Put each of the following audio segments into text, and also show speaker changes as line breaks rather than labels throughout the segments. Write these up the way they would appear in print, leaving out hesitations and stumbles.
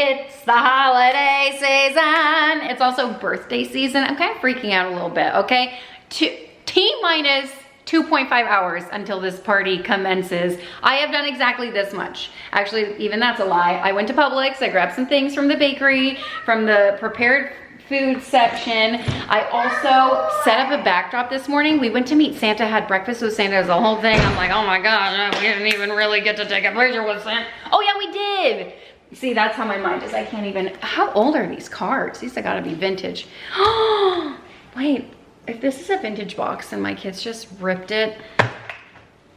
It's the holiday season. It's also birthday season. I'm kind of freaking out a little bit, okay? T-minus 2.5 hours until this party commences. I have done exactly this much. Actually, even that's a lie. I went to Publix, I grabbed some things from the bakery, from the prepared food section. I also set up a backdrop this morning. We went to meet Santa, had breakfast with Santa, it was the whole thing. I'm like, oh my gosh, we didn't even really get to take a picture with Santa. Oh yeah, we did. See, that's how my mind is. I can't even, how old are these cards? These have gotta be vintage. Oh, wait, if this is a vintage box and my kids just ripped it,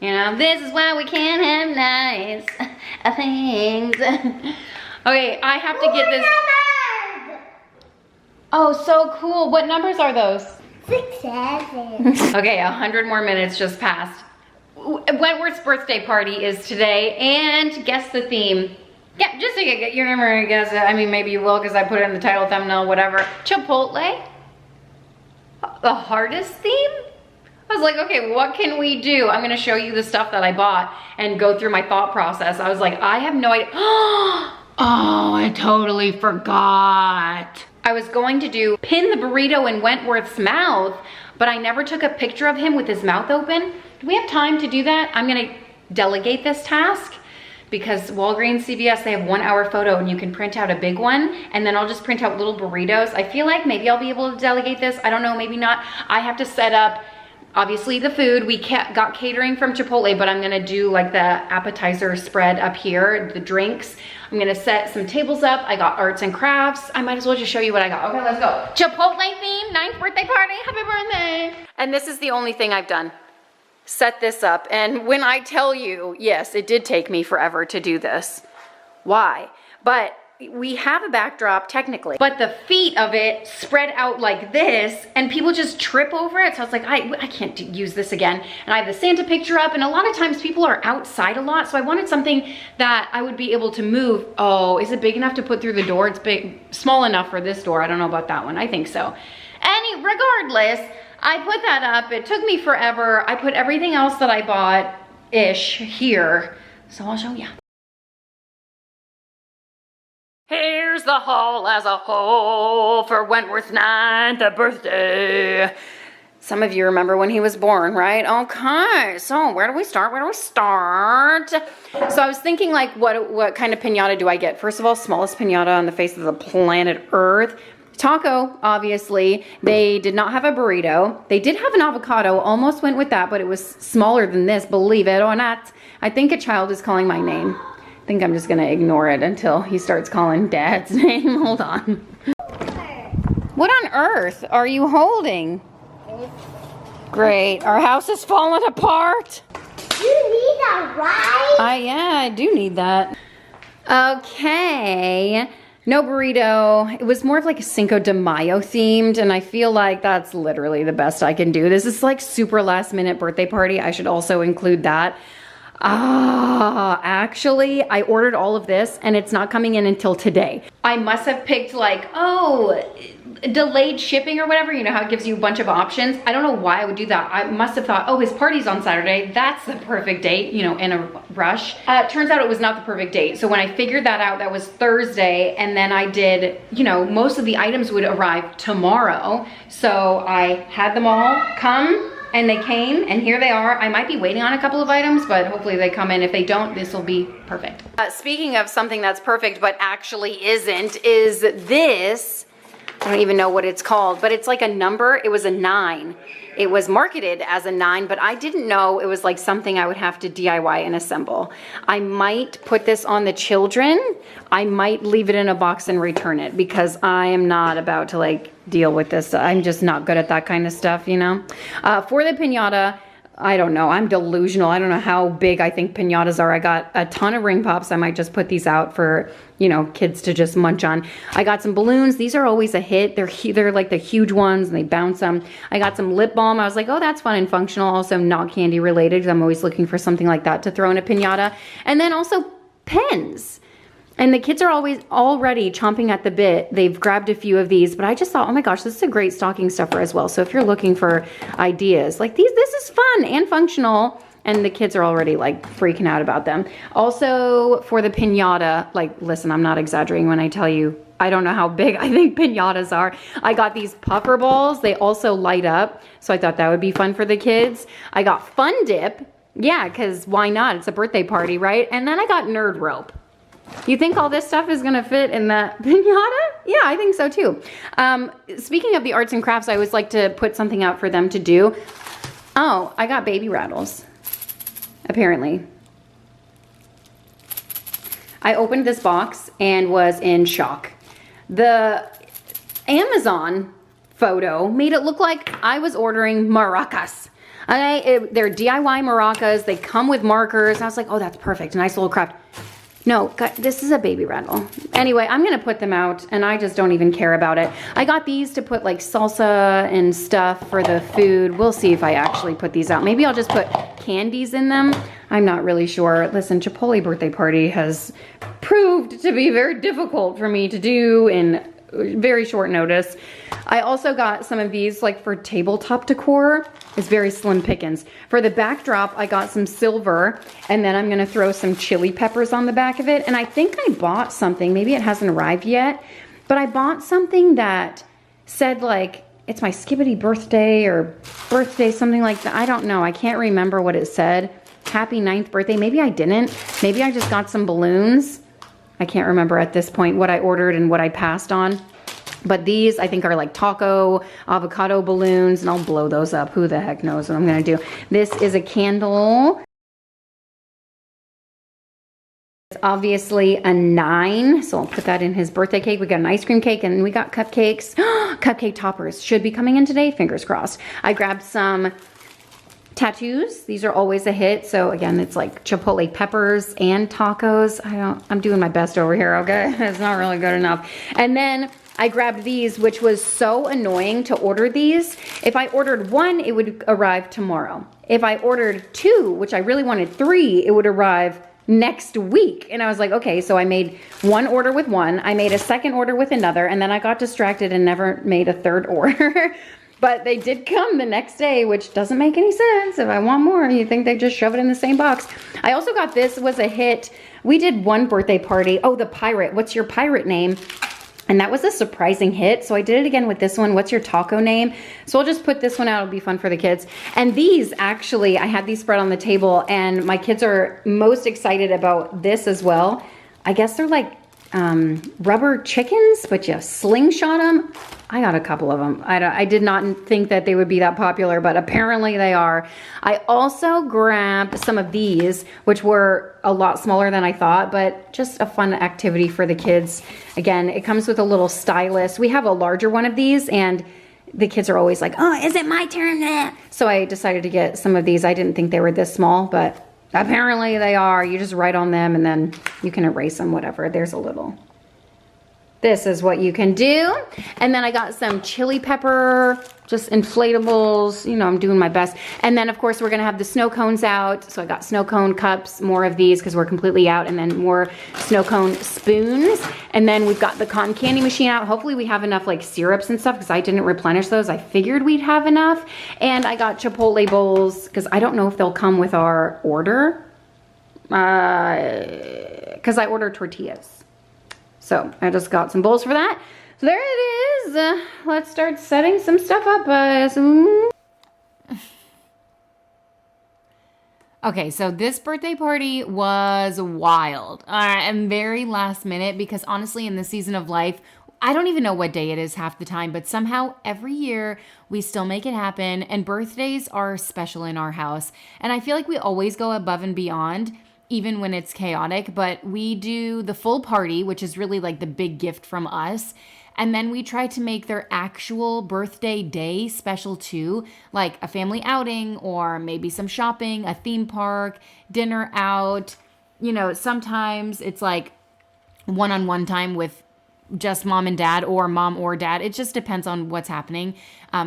you know, this is why we can't have nice things. Okay, I have to get this. Oh, so cool. What numbers are those?
6, 7.
Okay, 100 more minutes just passed. Wentworth's birthday party is today, and guess the theme. Yeah, just so you're never gonna guess it. I mean, maybe you will because I put it in the title, thumbnail, whatever. Chipotle. The hardest theme? I was like, okay, what can we do? I'm gonna show you the stuff that I bought and go through my thought process. I was like, I have no idea. Oh, I totally forgot. I was going to do pin the burrito in Wentworth's mouth, but I never took a picture of him with his mouth open. Do we have time to do that? I'm gonna delegate this task because Walgreens, CVS, they have 1 hour photo and you can print out a big one, and then I'll just print out little burritos. I feel like maybe I'll be able to delegate this. I don't know, maybe not. I have to set up, obviously, the food. We got catering from Chipotle, but I'm gonna do like the appetizer spread up here, the drinks. I'm gonna set some tables up. I got arts and crafts. I might as well just show you what I got. Okay, let's go. Chipotle theme, 9th birthday party, happy birthday. And this is the only thing I've done. Set this up, and when I tell you, yes, it did take me forever to do this. Why? But we have a backdrop technically, but the feet of it spread out like this and people just trip over it. So I was like, I can't use this again. And I have the Santa picture up, and a lot of times people are outside a lot. So I wanted something that I would be able to move. Oh, is it big enough to put through the door? It's big, small enough for this door. I don't know about that one. I think so. Regardless, I put that up. It took me forever. I put everything else that I bought-ish here. So I'll show you. Here's the haul as a whole for Wentworth's 9th birthday. Some of you remember when he was born, right? Okay, so where do we start? So I was thinking, like, what kind of piñata do I get? First of all, smallest piñata on the face of the planet Earth. Taco, obviously. They did not have a burrito. They did have an avocado. Almost went with that, but it was smaller than this, believe it or not. I think a child is calling my name. I think I'm just gonna ignore it until he starts calling Dad's name. Hold on. What on earth are you holding? Great. Our house is falling apart.
You need that, right?
Yeah, I do need that. Okay. No burrito. It was more of like a Cinco de Mayo themed, and I feel like that's literally the best I can do. This is like super last minute birthday party. I should also include that. Actually, I ordered all of this and it's not coming in until today. I must have picked like, delayed shipping or whatever. You know how it gives you a bunch of options. I don't know why I would do that. I must have thought, oh, his party's on Saturday. That's the perfect date, you know, in a rush. Turns out it was not the perfect date. So when I figured that out, that was Thursday. And then I did, you know, most of the items would arrive tomorrow. So I had them all come. And they came, and here they are. I might be waiting on a couple of items, but hopefully they come in. If they don't, this will be perfect. Speaking of something that's perfect, but actually isn't, is this. I don't even know what it's called, but it's like a number. It was a 9. It was marketed as a 9, but I didn't know it was like something I would have to DIY and assemble. I might put this on the children. I might leave it in a box and return it because I am not about to like deal with this. I'm just not good at that kind of stuff, you know? For the piñata, I don't know. I'm delusional. I don't know how big I think piñatas are. I got a ton of ring pops. I might just put these out for, you know, kids to just munch on. I got some balloons. These are always a hit. They're like the huge ones and they bounce them. I got some lip balm. I was like, oh, that's fun and functional. Also not candy related because I'm always looking for something like that to throw in a piñata. And then also pens. And the kids are already chomping at the bit. They've grabbed a few of these, but I just thought, oh my gosh, this is a great stocking stuffer as well. So if you're looking for ideas like these, this is fun and functional. And the kids are already like freaking out about them. Also for the piñata, like, listen, I'm not exaggerating when I tell you, I don't know how big I think piñatas are. I got these puffer balls. They also light up. So I thought that would be fun for the kids. I got Fun Dip. Yeah, because why not? It's a birthday party, right? And then I got Nerd Rope. You think all this stuff is gonna fit in that piñata? Yeah, I think so too. Speaking of the arts and crafts, I always like to put something out for them to do. Oh, I got baby rattles, apparently. I opened this box and was in shock. The Amazon photo made it look like I was ordering maracas. They're DIY maracas. They come with markers. I was like, oh, that's perfect. Nice little craft. No, this is a baby rattle. Anyway, I'm gonna put them out and I just don't even care about it. I got these to put like salsa and stuff for the food. We'll see if I actually put these out. Maybe I'll just put candies in them. I'm not really sure. Listen, Chipotle birthday party has proved to be very difficult for me to do in very short notice. I also got some of these like for tabletop decor. It's very slim pickings. For the backdrop, I got some silver, and then I'm gonna throw some chili peppers on the back of it. And I think I bought something, maybe it hasn't arrived yet, but I bought something that said like, it's my skibbity birthday or birthday, something like that. I don't know, I can't remember what it said. Happy 9th birthday, maybe I didn't. Maybe I just got some balloons. I can't remember at this point what I ordered and what I passed on. But these, I think, are like taco, avocado balloons, and I'll blow those up. Who the heck knows what I'm gonna do. This is a candle. It's obviously a 9, so I'll put that in his birthday cake. We got an ice cream cake, and we got cupcakes. Cupcake toppers should be coming in today, fingers crossed. I grabbed some tattoos. These are always a hit. So again, it's like Chipotle peppers and tacos. I'm doing my best over here, okay? It's not really good enough. And then I grabbed these, which was so annoying to order these. If I ordered 1, it would arrive tomorrow. If I ordered 2, which I really wanted 3, it would arrive next week. And I was like, okay, so I made 1 order with 1. I made a 2nd order with another, and then I got distracted and never made a 3rd order. But they did come the next day, which doesn't make any sense. If I want more, you think they just shove it in the same box. I also got this, was a hit. We did one birthday party. Oh, the pirate. What's your pirate name? And that was a surprising hit. So I did it again with this one. What's your taco name? So I'll just put this one out. It'll be fun for the kids. And these, actually, I had these spread on the table, and my kids are most excited about this as well. I guess they're like rubber chickens, but you slingshot them. I got a couple of them. I did not think that they would be that popular, but apparently they are. I also grabbed some of these, which were a lot smaller than I thought, but just a fun activity for the kids. Again, it comes with a little stylus. We have a larger one of these, and the kids are always like, oh, is it my turn? So I decided to get some of these. I didn't think they were this small, but apparently they are. You just write on them and then you can erase them, whatever. There's a little. This is what you can do. And then I got some chili pepper, just inflatables. You know, I'm doing my best. And then, of course, we're going to have the snow cones out. So I got snow cone cups, more of these because we're completely out. And then more snow cone spoons. And then we've got the cotton candy machine out. Hopefully we have enough like syrups and stuff because I didn't replenish those. I figured we'd have enough. And I got Chipotle bowls because I don't know if they'll come with our order. Because I ordered tortillas. So I just got some bowls for that. So there it is. Let's start setting some stuff up. Okay, so this birthday party was wild and very last minute because honestly in this season of life, I don't even know what day it is half the time, but somehow every year we still make it happen, and birthdays are special in our house. And I feel like we always go above and beyond, even when it's chaotic, but we do the full party, which is really like the big gift from us. And then we try to make their actual birthday day special too, like a family outing or maybe some shopping, a theme park, dinner out. You know, sometimes it's like one-on-one time with just mom and dad or mom or dad. It just depends on what's happening.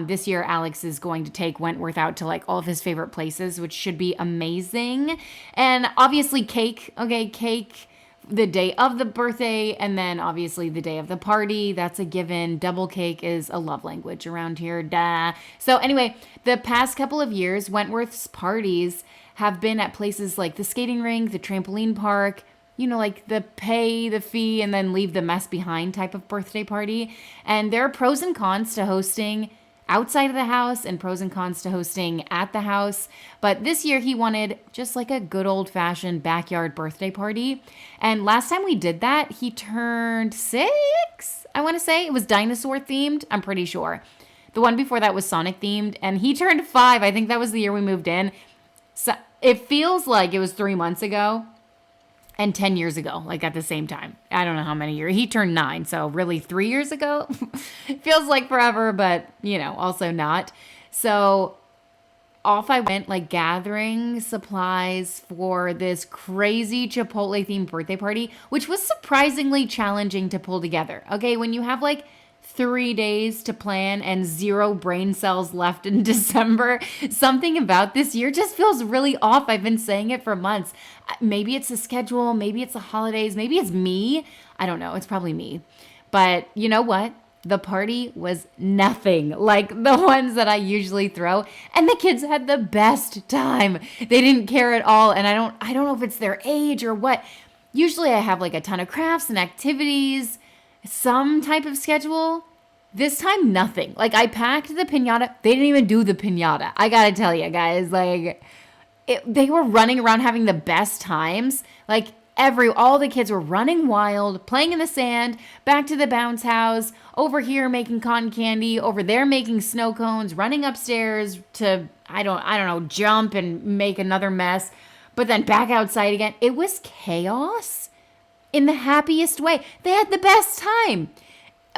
This year, Alex is going to take Wentworth out to like all of his favorite places, which should be amazing. And obviously cake, okay, cake the day of the birthday and then obviously the day of the party. That's a given. Double cake is a love language around here. Duh. So anyway, the past couple of years, Wentworth's parties
have been at places like the skating rink, the trampoline park, you know, like the pay the fee and then leave the mess behind type of birthday party. And there are pros and cons to hosting outside of the house and pros and cons to hosting at the house. But this year he wanted just like a good old fashioned backyard birthday party. And last time we did that, he turned 6, I want to say. It was dinosaur themed, I'm pretty sure. The one before that was Sonic themed, and he turned 5. I think that was the year we moved in. So it feels like it was 3 months ago and 10 years ago, like at the same time. I don't know how many years. He turned 9, so really 3 years ago. Feels like forever, but, you know, also not. So off I went, like gathering supplies for this crazy Chipotle themed birthday party, which was surprisingly challenging to pull together. Okay, when you have like 3 days to plan and 0 brain cells left in December, something about this year just feels really off. I've been saying it for months. Maybe it's the schedule, maybe it's the holidays, maybe it's me. I don't know. It's probably me. But you know what? The party was nothing like the ones that I usually throw, and the kids had the best time. They didn't care at all, and I don't know if it's their age or what. Usually I have like a ton of crafts and activities, some type of schedule. This time, nothing. Like, I packed the piñata. They didn't even do the piñata. I gotta tell you guys, like, they were running around having the best times. Like, all the kids were running wild, playing in the sand, back to the bounce house, over here making cotton candy, over there making snow cones, running upstairs to, I don't know, jump and make another mess, but then back outside again. It was chaos in the happiest way. They had the best time.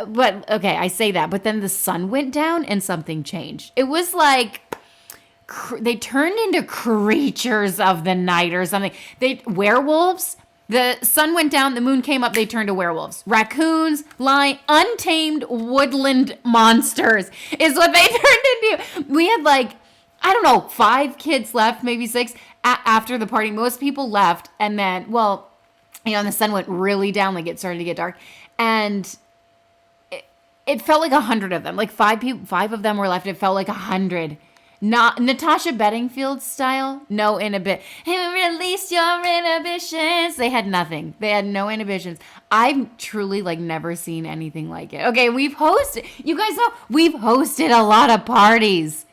But, okay, I say that, but then the sun went down and something changed. It was like they turned into creatures of the night or something. Werewolves. The sun went down, the moon came up, they turned to werewolves. Raccoons, lion, untamed woodland monsters is what they turned into. We had like, I don't know, 5 kids left, maybe 6 after the party. Most people left, and then, well, you know, and the sun went really down, like it started to get dark, and it felt like 100 of them. Like 5 of them were left. It felt like 100. Not Natasha Bedingfield style. No inhibition. Release your inhibitions. They had nothing. They had no inhibitions. I've truly like never seen anything like it. Okay, you guys know, we've hosted a lot of parties.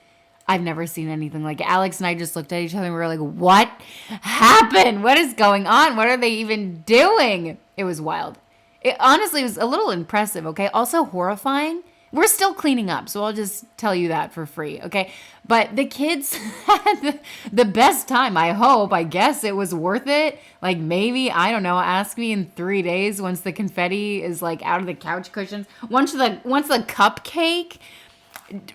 I've never seen anything like it. Alex and I just looked at each other and we were like, what happened? What is going on? What are they even doing? It was wild. It honestly was a little impressive, okay? Also horrifying. We're still cleaning up, so I'll just tell you that for free, okay? But the kids had the best time, I hope. I guess it was worth it. Like maybe, I don't know, ask me in 3 days once the confetti is like out of the couch cushions. Once the cupcake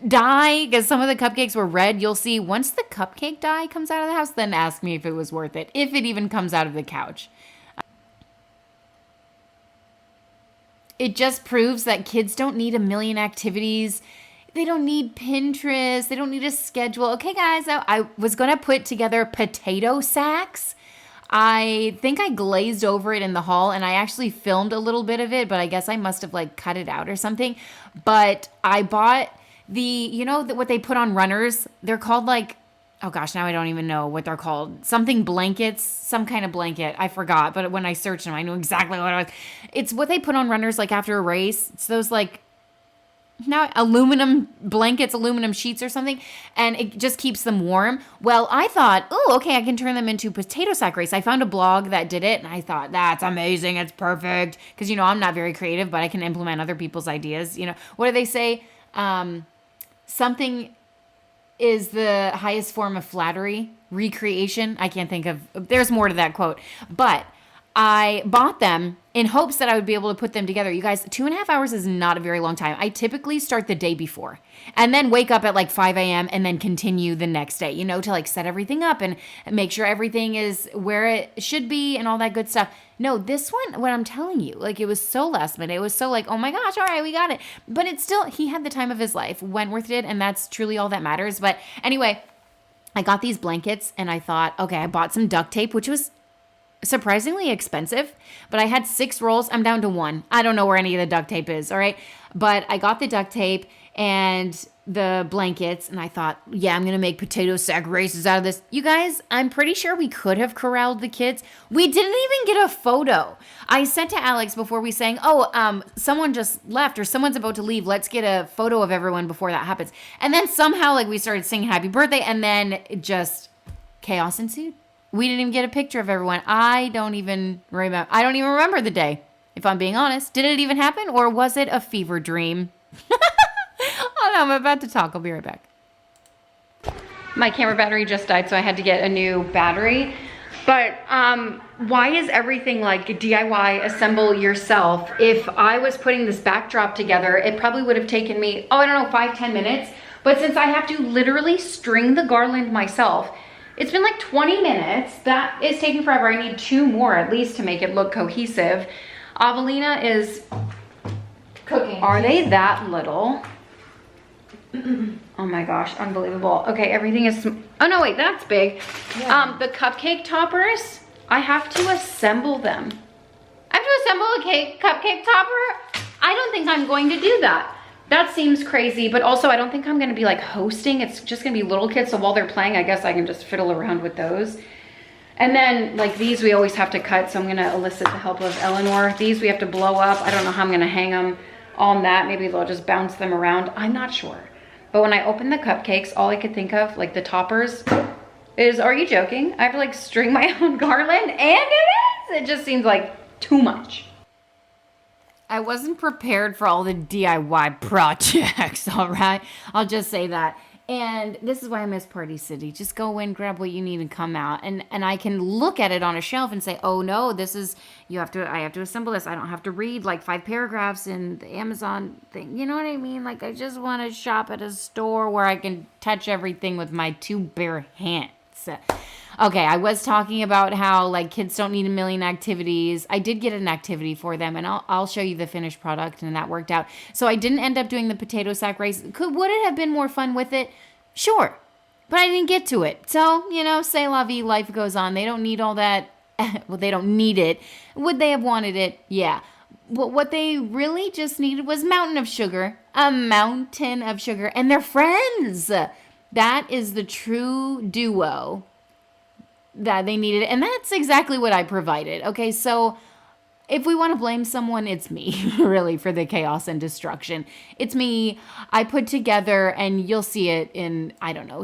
dye, because some of the cupcakes were red, you'll see once the cupcake dye comes out of the house, then ask me if it was worth it. If it even comes out of the couch. It just proves that kids don't need a million activities. They don't need Pinterest. They don't need a schedule. Okay, guys, I was going to put together potato sacks. I think I glazed over it in the haul, and I actually filmed a little bit of it, but I guess I must have like cut it out or something. But I bought what they put on runners? They're called like, oh gosh, now I don't even know what they're called. Something blankets, some kind of blanket. I forgot, but when I searched them, I knew exactly what it was. It's what they put on runners like after a race. It's those like, now aluminum blankets, aluminum sheets or something, and it just keeps them warm. Well, I thought, oh, okay, I can turn them into potato sack race. I found a blog that did it, and I thought, that's amazing. It's perfect. Because, I'm not very creative, but I can implement other people's ideas. What do they say? Something is the highest form of flattery, recreation. I can't think of, there's more to that quote, but I bought them in hopes that I would be able to put them together. You guys, 2.5 hours is not a very long time. I typically start the day before and then wake up at like 5 a.m. and then continue the next day, to like set everything up and make sure everything is where it should be and all that good stuff. No, this one, what I'm telling you, like it was so last minute. It was so like, oh my gosh, all right, we got it. But it's still, he had the time of his life. Wentworth did, and that's truly all that matters. But anyway, I got these blankets and I thought, okay, I bought some duct tape, which was surprisingly expensive, but I had 6 rolls. I'm down to 1. I don't know where any of the duct tape is. All right. But I got the duct tape and the blankets, and I thought, yeah, I'm gonna make potato sack races out of this. You guys, I'm pretty sure we could have corralled the kids. We didn't even get a photo. I said to Alex before we sang, someone just left or someone's about to leave. Let's get a photo of everyone before that happens. And then somehow like we started singing happy birthday, and then just chaos ensued. We didn't even get a picture of everyone. I don't even remember the day, if I'm being honest. Did it even happen, or was it a fever dream? Oh no, I'm about to talk. I'll be right back.
My camera battery just died, so I had to get a new battery. But why is everything like DIY, assemble yourself? If I was putting this backdrop together, it probably would have taken me, 5-10 minutes. But since I have to literally string the garland myself, it's been like 20 minutes. That is taking forever. I need 2 more at least to make it look cohesive. Avelina is cooking. Are they that little? Oh my gosh, unbelievable. Okay, everything is, oh no, wait, that's big. Yeah. The cupcake toppers, I have to assemble them. I have to assemble a cupcake topper? I don't think I'm going to do that. That seems crazy, but also I don't think I'm gonna be like hosting. It's just gonna be little kids, so while they're playing, I guess I can just fiddle around with those. And then like these we always have to cut, so I'm gonna elicit the help of Eleanor. These we have to blow up. I don't know how I'm gonna hang them on that. Maybe they'll just bounce them around. I'm not sure. But when I open the cupcakes, all I could think of, like the toppers, is, are you joking? I have to like string my own garland, and it just seems like too much.
I wasn't prepared for all the DIY projects, all right? I'll just say that. And this is why I miss Party City. Just go in, grab what you need, and come out. And I can look at it on a shelf and say, oh no, this is, I have to assemble this. I don't have to read like 5 paragraphs in the Amazon thing. You know what I mean? Like I just want to shop at a store where I can touch everything with my 2 bare hands. Okay, I was talking about how like kids don't need a million activities. I did get an activity for them, and I'll show you the finished product, and that worked out. So I didn't end up doing the potato sack race. Would it have been more fun with it? Sure, but I didn't get to it. So, c'est la vie, life goes on. They don't need all that. Well, they don't need it. Would they have wanted it? Yeah. But what they really just needed was a mountain of sugar, and their friends. That is the true duo that they needed. And that's exactly what I provided. Okay, so if we want to blame someone, it's me, really, for the chaos and destruction. It's me. I put together, and you'll see it in,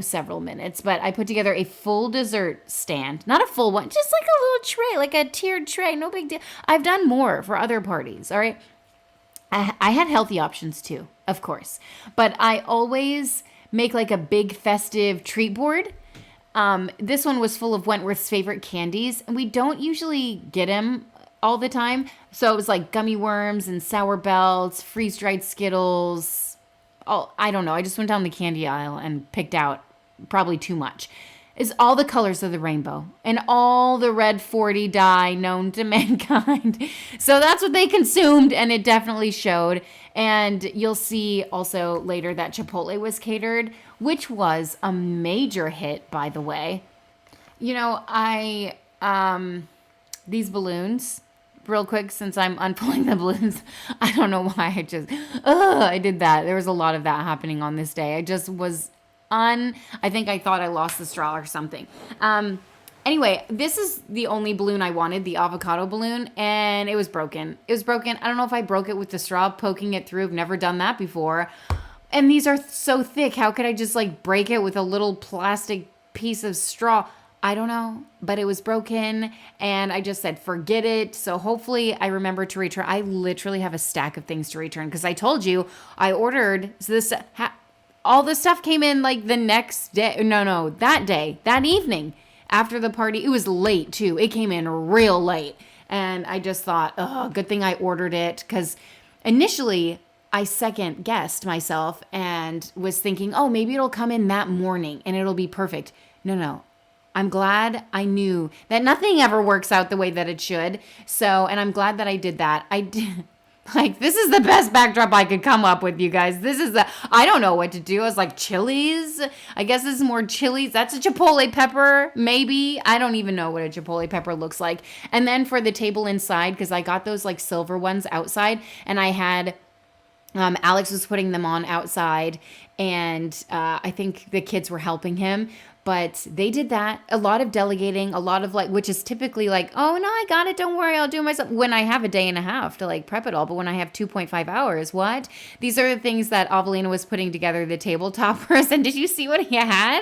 several minutes, but I put together a full dessert stand. Not a full one, just like a little tray, like a tiered tray. No big deal. I've done more for other parties, all right? I had healthy options too, of course. But I always make like a big festive treat board. This one was full of Wentworth's favorite candies, and we don't usually get them all the time. So it was like gummy worms and sour belts, freeze-dried Skittles. I don't know. I just went down the candy aisle and picked out probably too much. It's all the colors of the rainbow and all the red 40 dye known to mankind. So that's what they consumed, and it definitely showed. And you'll see also later that Chipotle was catered, which was a major hit, by the way. These balloons, real quick, since I'm unpulling the balloons, I don't know why I did that. There was a lot of that happening on this day. I just was I think I thought I lost the straw or something. Anyway, this is the only balloon I wanted, the avocado balloon, and it was broken. I don't know if I broke it with the straw, poking it through. I've never done that before. And these are so thick. How could I just like break it with a little plastic piece of straw? I don't know, but it was broken, and I just said, forget it. So hopefully I remember to return. I literally have a stack of things to return because I told you I ordered this. All the stuff came in like the next day. No, that evening after the party. It was late too. It came in real late. And I just thought, oh, good thing I ordered it. Because initially I second guessed myself and was thinking, oh, maybe it'll come in that morning and it'll be perfect. No. I'm glad I knew that nothing ever works out the way that it should. So, and I'm glad that I did that. I did. Like, this is the best backdrop I could come up with, you guys. I don't know what to do. I was like, chilies? I guess this is more chilies. That's a chipotle pepper, maybe. I don't even know what a chipotle pepper looks like. And then for the table inside, because I got those like silver ones outside, and I had Alex was putting them on outside, and I think the kids were helping him. But they did that. A lot of delegating, a lot of like, which is typically like, oh no, I got it. Don't worry, I'll do it myself. When I have a day and a half to like prep it all, but when I have 2.5 hours, what? These are the things that Avelina was putting together the tabletoppers. And did you see what he had?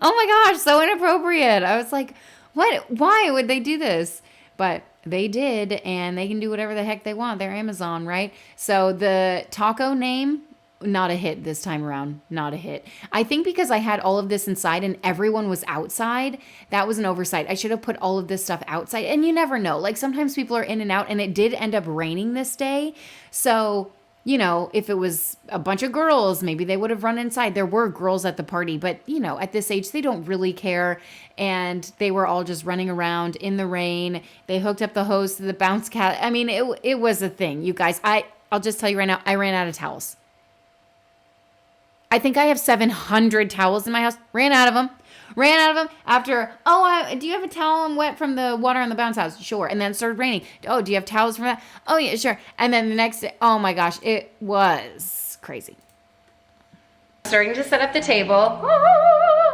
Oh my gosh, so inappropriate. I was like, what? Why would they do this? But they did, and they can do whatever the heck they want. They're Amazon, right? So the taco name, not a hit this time around. Not a hit. I think because I had all of this inside and everyone was outside, that was an oversight. I should have put all of this stuff outside. And you never know. Like sometimes people are in and out, and it did end up raining this day. So, you know, if it was a bunch of girls, maybe they would have run inside. There were girls at the party, but you know, at this age, they don't really care. And they were all just running around in the rain. They hooked up the hose to the bounce cat. I mean, it was a thing, you guys. I'll just tell you right now, I ran out of towels. I think I have 700 towels in my house. Ran out of them after, do you have a towel I'm wet from the water on the bounce house? Sure. And then it started raining. Oh, do you have towels from that? Oh, yeah, sure. And then the next day, oh my gosh, it was crazy. Starting to set up the table.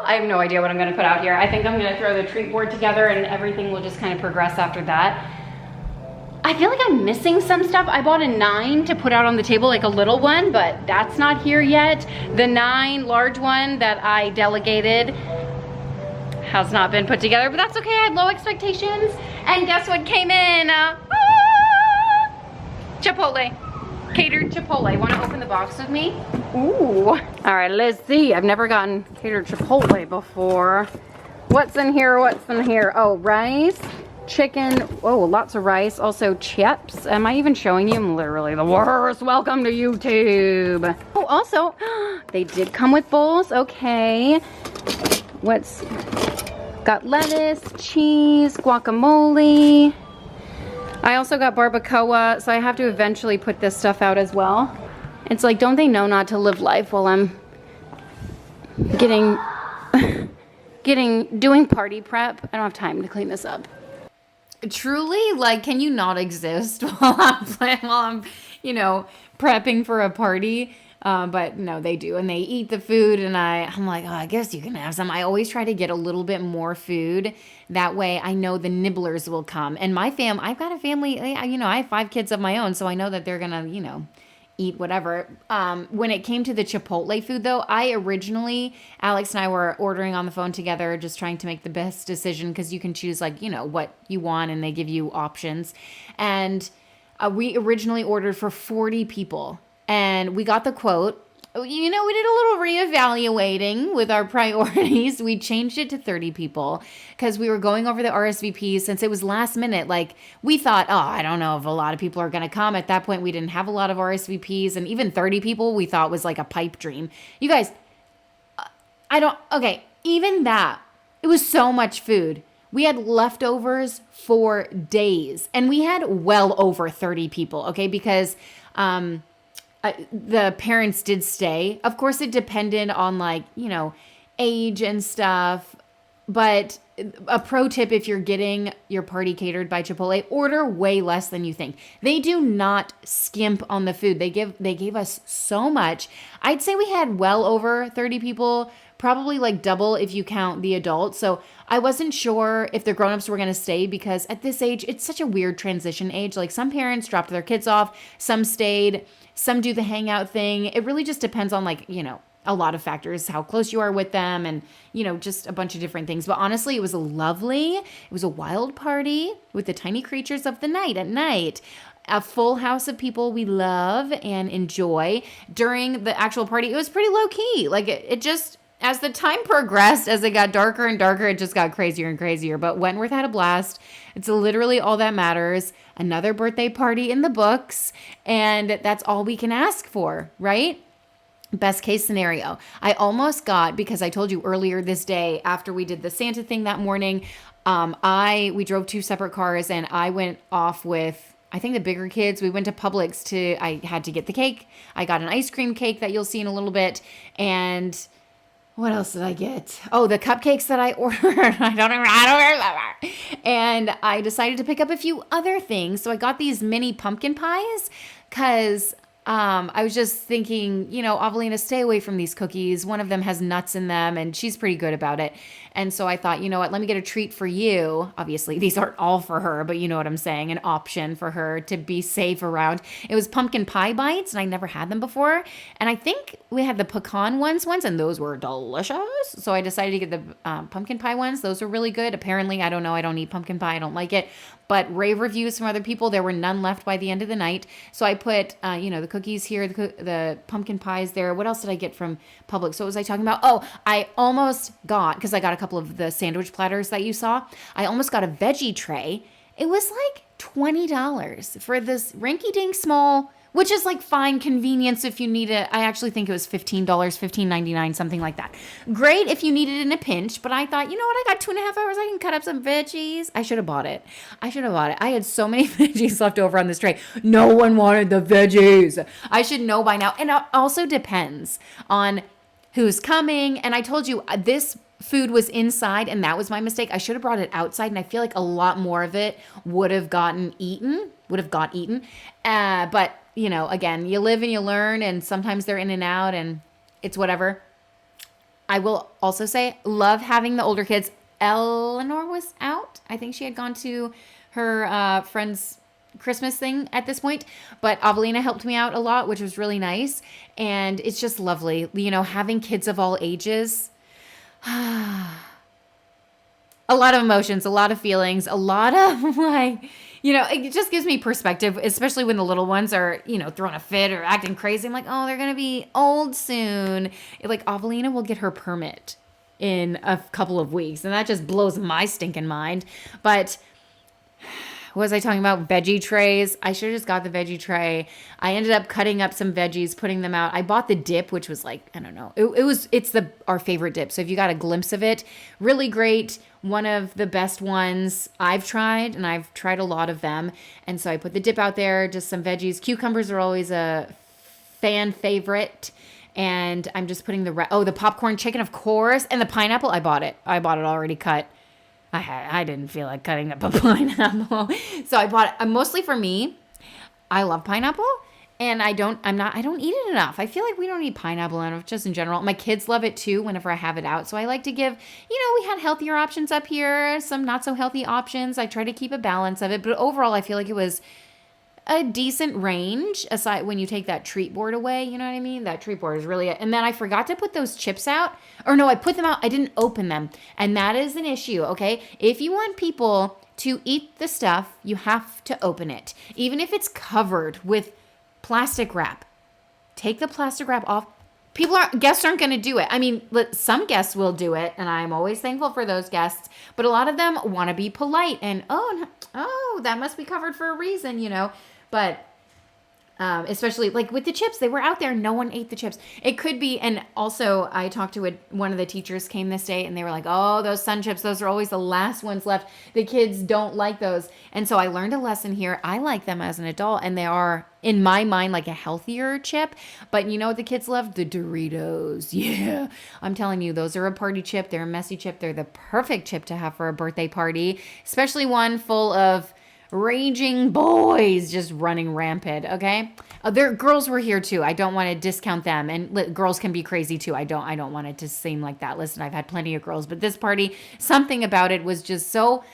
I have no idea what I'm going to put out here. I think I'm going to throw the treat board together and everything will just kind of progress after that. I feel like I'm missing some stuff. I bought a 9 to put out on the table, like a little one, but that's not here yet. The 9 large one that I delegated has not been put together, but that's okay. I had low expectations. And guess what came in? Chipotle. Catered Chipotle. Want to open the box with me? Ooh. All right, let's see. I've never gotten Catered Chipotle before. What's in here? What's in here? Oh, rice. Chicken, oh, lots of rice, also chips. Am I even showing you? I'm literally the worst. Welcome to YouTube. Oh, also, they did come with bowls. Okay. Got lettuce, cheese, guacamole. I also got barbacoa, so I have to eventually put this stuff out as well. It's like, don't they know not to live life while I'm doing party prep? I don't have time to clean this up. Truly, like, can you not exist while I'm, you know, prepping for a party? But no, they do, and they eat the food, and I'm like, oh, I guess you can have some. I always try to get a little bit more food. That way, I know the nibblers will come. And I've got a family. You know, I have 5 kids of my own, so I know that they're gonna, you know, eat whatever. When it came to the Chipotle food though, Alex and I were ordering on the phone together, just trying to make the best decision, because you can choose like, you know, what you want and they give you options. And we originally ordered for 40 people and we got the quote. You know, we did a little reevaluating with our priorities. We changed it to 30 people because we were going over the RSVPs since it was last minute. Like we thought, oh, I don't know if a lot of people are going to come. At that point, we didn't have a lot of RSVPs, and even 30 people we thought was like a pipe dream. You guys, even that, it was so much food. We had leftovers for days, and we had well over 30 people, okay, because the parents did stay. Of course, it depended on like, you know, age and stuff. But a pro tip, if you're getting your party catered by Chipotle, order way less than you think. They do not skimp on the food. They gave us so much. I'd say we had well over 30 people, probably like double if you count the adults. So I wasn't sure if the grown-ups were going to stay, because at this age, it's such a weird transition age. Like some parents dropped their kids off, some stayed, some do the hangout thing. It really just depends on like, you know, a lot of factors, how close you are with them, and, you know, just a bunch of different things. But honestly, it was lovely. It was a wild party with the tiny creatures of the night at night. A full house of people we love and enjoy. During the actual party, it was pretty low key. Like it just, as the time progressed, as it got darker and darker, it just got crazier and crazier. But Wentworth had a blast. It's literally all that matters. Another birthday party in the books. And that's all we can ask for, right? Best case scenario. I almost got, because I told you earlier this day, after we did the Santa thing that morning, we drove 2 separate cars, and I went off with, I think, the bigger kids. We went to Publix I had to get the cake. I got an ice cream cake that you'll see in a little bit. And what else did I get? Oh, the cupcakes that I ordered. I don't remember. And I decided to pick up a few other things. So I got these mini pumpkin pies, because I was just thinking, Avelina, stay away from these cookies. One of them has nuts in them, and she's pretty good about it. And so I thought, you know what, let me get a treat for you. Obviously, these aren't all for her, but you know what I'm saying, an option for her to be safe around. It was pumpkin pie bites, and I never had them before. And I think we had the pecan ones once, and those were delicious. So I decided to get the pumpkin pie ones. Those are really good. Apparently, I don't know, I don't eat pumpkin pie. I don't like it. But rave reviews from other people, there were none left by the end of the night. So I put, the cookies here, the pumpkin pies there. What else did I get from Publix? So what was I talking about? Oh, I almost got, because I got a couple of the sandwich platters that you saw. I almost got a veggie tray. It was like $20 for this rinky-dink small, which is like fine convenience if you need it. I actually think it was $15, $15.99, something like that. Great if you need it in a pinch, but I thought, you know what? I got 2.5 hours. I can cut up some veggies. I should have bought it. I had so many veggies left over on this tray. No one wanted the veggies. I should know by now. And it also depends on who's coming. And I told you this food was inside, and that was my mistake. I should have brought it outside, and I feel like a lot more of it would have got eaten. But again, you live and you learn, and sometimes they're in and out, and it's whatever. I will also say, love having the older kids. Eleanor was out. I think she had gone to her friend's Christmas thing at this point, but Avelina helped me out a lot, which was really nice, and it's just lovely. Having kids of all ages, a lot of emotions, a lot of feelings, a lot of it just gives me perspective, especially when the little ones are, throwing a fit or acting crazy. I'm like, oh, they're going to be old soon. Like Avelina will get her permit in a couple of weeks, and that just blows my stinking mind. But what was I talking about? Veggie trays. I should have just got the veggie tray. I ended up cutting up some veggies, putting them out. I bought the dip, which was like, I don't know. It's our favorite dip. So if you got a glimpse of it, really great. One of the best ones I've tried, and I've tried a lot of them. And so I put the dip out there, just some veggies. Cucumbers are always a fan favorite. And I'm just putting the popcorn chicken, of course. And the pineapple, I bought it already cut. I didn't feel like cutting up a pineapple. So I bought it mostly for me. I love pineapple, and I don't eat it enough. I feel like we don't eat pineapple enough, just in general. My kids love it too whenever I have it out. So I like to give, we had healthier options up here, some not so healthy options. I try to keep a balance of it, but overall I feel like it was a decent range, aside when you take that treat board away, you know what I mean? That treat board is really it. And then I forgot to put those chips out. Or no, I put them out. I didn't open them. And that is an issue, okay? If you want people to eat the stuff, you have to open it. Even if it's covered with plastic wrap. Take the plastic wrap off. Guests aren't going to do it. I mean, some guests will do it, and I'm always thankful for those guests. But a lot of them want to be polite, and that must be covered for a reason, But especially like with the chips, they were out there. No one ate the chips. It could be. And also I talked to one of the teachers came this day, and they were like, oh, those sun chips, those are always the last ones left. The kids don't like those. And so I learned a lesson here. I like them as an adult, and they are, in my mind, like a healthier chip. But you know what the kids love? The Doritos. Yeah. I'm telling you, those are a party chip. They're a messy chip. They're the perfect chip to have for a birthday party, especially one full of raging boys just running rampant, okay? Girls were here too. I don't want to discount them, and girls can be crazy too. I don't want it to seem like that. Listen, I've had plenty of girls, but this party, something about it was just so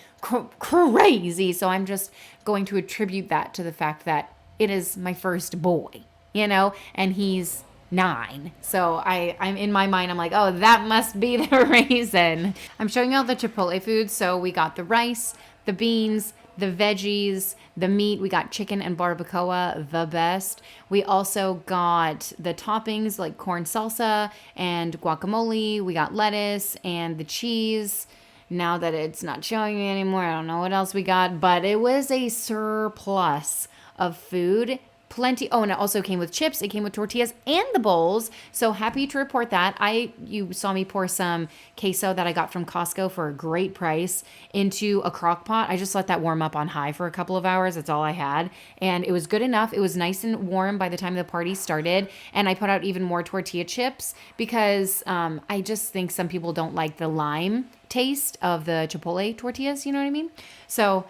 crazy. So I'm just going to attribute that to the fact that it is my first boy, and he's 9. So I'm in my mind, I'm like, oh, that must be the reason. I'm showing you all the Chipotle food. So we got the rice, the beans, the veggies, the meat. We got chicken and barbacoa, the best. We also got the toppings like corn salsa and guacamole. We got lettuce and the cheese. Now that it's not showing me anymore, I don't know what else we got, but it was a surplus of food. Plenty. Oh, and it also came with chips. It came with tortillas and the bowls. So happy to report that. You saw me pour some queso that I got from Costco for a great price into a crock pot. I just let that warm up on high for a couple of hours. That's all I had. And it was good enough. It was nice and warm by the time the party started. And I put out even more tortilla chips because I just think some people don't like the lime taste of the Chipotle tortillas. You know what I mean? So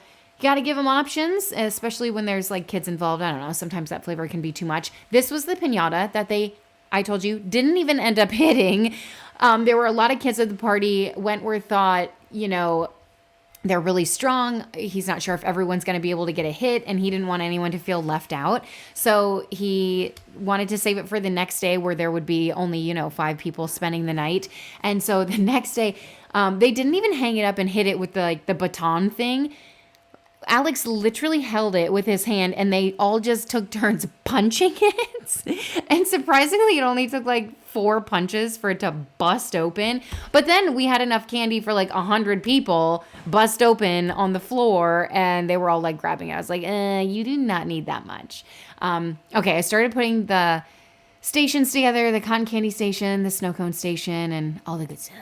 got to give them options, especially when there's like kids involved. I don't know. Sometimes that flavor can be too much. This was the piñata that I told you, didn't even end up hitting. There were a lot of kids at the party. Wentworth thought, they're really strong. He's not sure if everyone's going to be able to get a hit, and he didn't want anyone to feel left out. So he wanted to save it for the next day where there would be only, 5 people spending the night. And so the next day, they didn't even hang it up and hit it with the baton thing. Alex literally held it with his hand, and they all just took turns punching it. And surprisingly, it only took like 4 punches for it to bust open. But then we had enough candy for like 100 people bust open on the floor, and they were all like grabbing it. I was like, you do not need that much. Okay, I started putting the stations together, the cotton candy station, the snow cone station, and all the good stuff.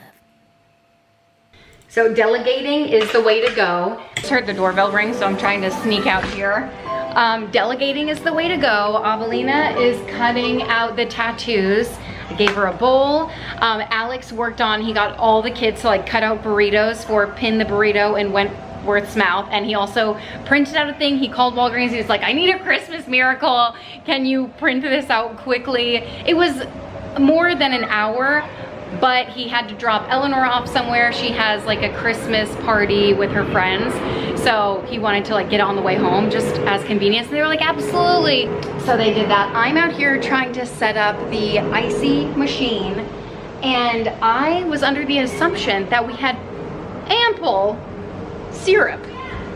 So delegating is the way to go. Just heard the doorbell ring, so I'm trying to sneak out here. Delegating is the way to go. Avelina is cutting out the tattoos. I gave her a bowl. Alex worked on, he got all the kids to like cut out burritos for Pin the Burrito in Wentworth's mouth. And he also printed out a thing. He called Walgreens. He was like, I need a Christmas miracle. Can you print this out quickly? It was more than an hour, but he had to drop Eleanor off somewhere. She has like a Christmas party with her friends. So he wanted to like get on the way home just as convenience. And they were like, absolutely. So they did that. I'm out here trying to set up the icy machine. And I was under the assumption that we had ample syrup.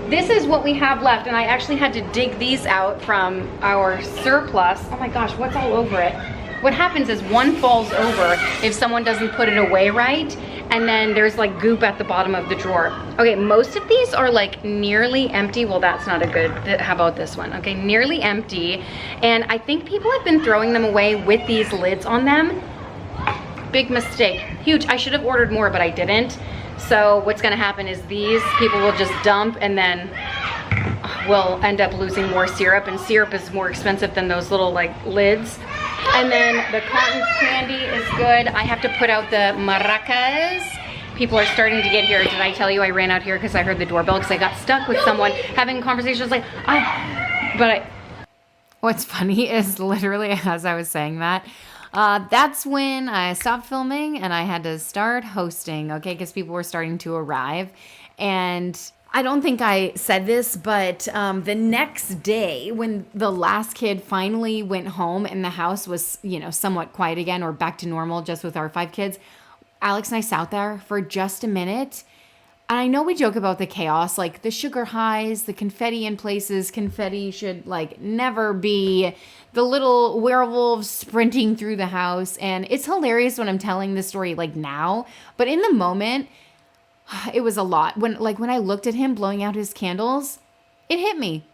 This is what we have left. And I actually had to dig these out from our surplus. Oh my gosh, what's all over it? What happens is one falls over if someone doesn't put it away right, and then there's like goop at the bottom of the drawer. Okay, most of these are like nearly empty. Well, that's not a good, how about this one? Okay, nearly empty. And I think people have been throwing them away with these lids on them. Big mistake, huge. I should have ordered more, but I didn't. So what's gonna happen is these people will just dump, and then we'll end up losing more syrup, and syrup is more expensive than those little like lids. And then the cotton candy is good. I have to put out the maracas. People are starting to get here. Did I tell you I ran out here because I heard the doorbell because I got stuck with someone having conversations like,
What's funny is literally as I was saying that, that's when I stopped filming and I had to start hosting, okay, because people were starting to arrive. And I don't think I said this, but the next day when the last kid finally went home and the house was, somewhat quiet again or back to normal just with our 5 kids, Alex and I sat there for just a minute. And I know we joke about the chaos, like the sugar highs, the confetti in places. Confetti should like never be, the little werewolves sprinting through the house. And it's hilarious when I'm telling this story like now, but in the moment, it was a lot. When I looked at him blowing out his candles, it hit me.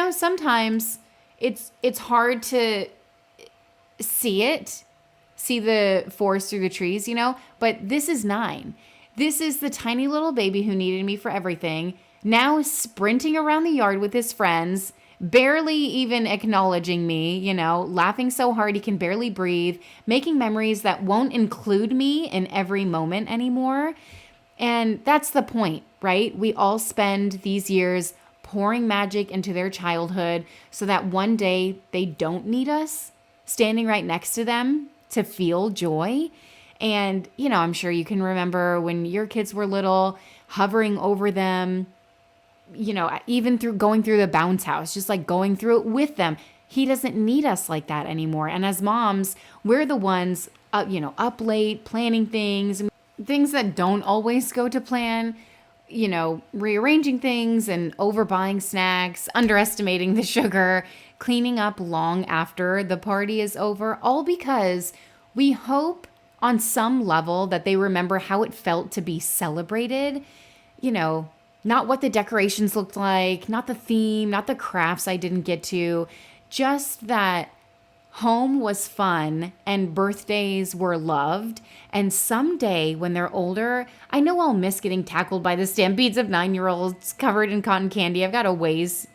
Sometimes it's hard to see the forest through the trees, but this is 9. This is the tiny little baby who needed me for everything, now sprinting around the yard with his friends, barely even acknowledging me, laughing so hard he can barely breathe, making memories that won't include me in every moment anymore. And that's the point, right? We all spend these years pouring magic into their childhood so that one day they don't need us standing right next to them to feel joy. And, I'm sure you can remember when your kids were little, hovering over them, even going through the bounce house, just like going through it with them. He doesn't need us like that anymore. And as moms, we're the ones, up late, planning things that don't always go to plan, rearranging things and overbuying snacks, underestimating the sugar, cleaning up long after the party is over, all because we hope on some level that they remember how it felt to be celebrated, not what the decorations looked like, not the theme, not the crafts I didn't get to, just that home was fun and birthdays were loved. And someday when they're older, I know I'll miss getting tackled by the stampedes of 9-year-olds covered in cotton candy. I've got a ways,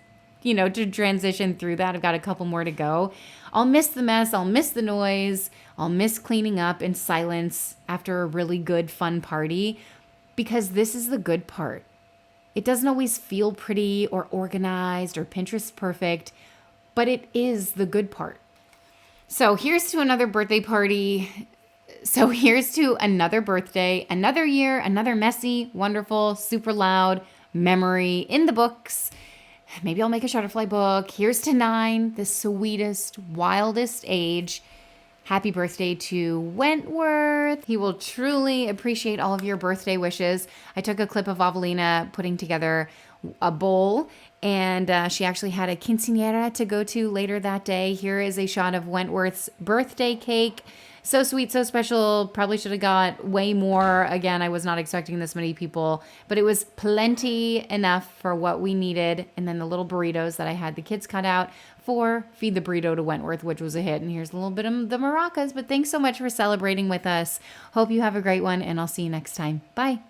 to transition through that. I've got a couple more to go. I'll miss the mess. I'll miss the noise. I'll miss cleaning up in silence after a really good, fun party, because this is the good part. It doesn't always feel pretty or organized or Pinterest perfect, but it is the good part. So here's to another birthday party. So here's to another birthday, another year, another messy, wonderful, super loud memory in the books. Maybe I'll make a Shutterfly book. Here's to 9, the sweetest, wildest age. Happy birthday to Wentworth. He will truly appreciate all of your birthday wishes. I took a clip of Avelina putting together a bowl, and she actually had a quinceañera to go to later that day. Here is a shot of Wentworth's birthday cake. So sweet, so special. Probably should have got way more. Again, I was not expecting this many people, but it was plenty enough for what we needed. And then the little burritos that I had the kids cut out for Feed the Burrito to Wentworth, which was a hit. And here's a little bit of the maracas, but thanks so much for celebrating with us. Hope you have a great one, and I'll see you next time. Bye.